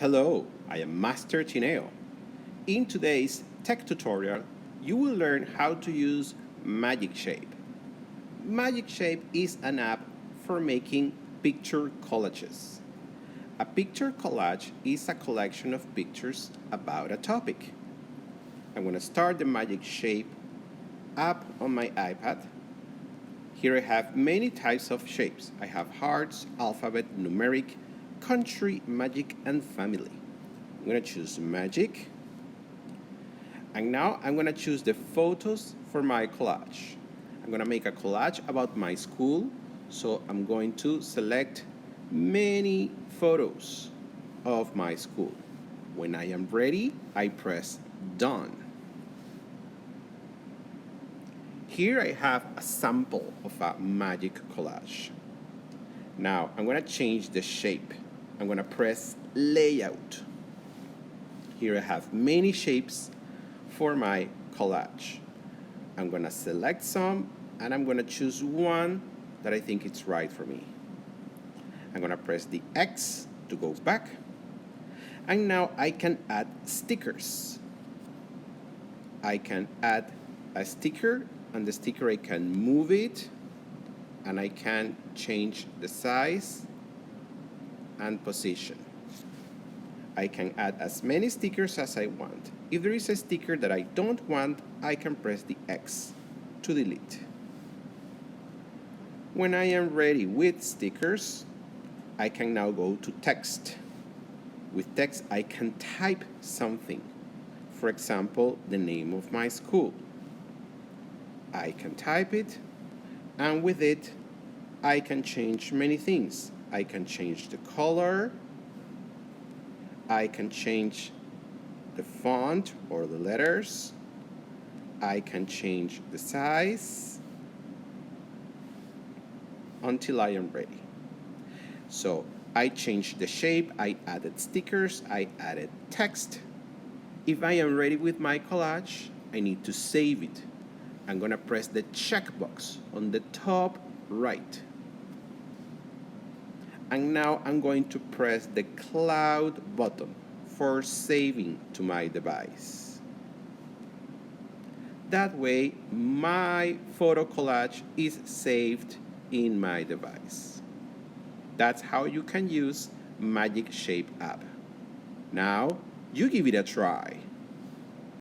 Hello, I am Master Tineo. In today's tech tutorial, you will learn how to use Magic Shape. Magic Shape is an app for making picture collages. A picture collage is a collection of pictures about a topic. I'm going to start the Magic Shape app on my iPad. Here I have many types of shapes. I have hearts, alphabet, numeric, country, magic, and family. I'm going to choose magic. And now I'm going to choose the photos for my collage. I'm going to make a collage about my school. So I'm going to select many photos of my school. When I am ready, I press done. Here I have a sample of a magic collage. Now I'm going to change the shape. I'm going to press layout. Here I have many shapes for my collage. I'm going to select some and I'm going to choose one that I think it's right for me. I'm going to press the X to go back. And now I can add stickers. I can add a sticker, and the sticker I can move it, and I can change the size and position. I can add as many stickers as I want. If there is a sticker that I don't want, I can press the X to delete. When I am ready with stickers, I can now go to text. With text, I can type something. For example, the name of my school. I can type it, and with it, I can change many things. I can change the color. I can change the font or the letters. I can change the size until I am ready. So I changed the shape, I added stickers, I added text. If I am ready with my collage, I need to save it. I'm going to press the checkbox on the top right. And now I'm going to press the cloud button for saving to my device. That way, my photo collage is saved in my device. That's how you can use Magic Shape app. Now, you give it a try.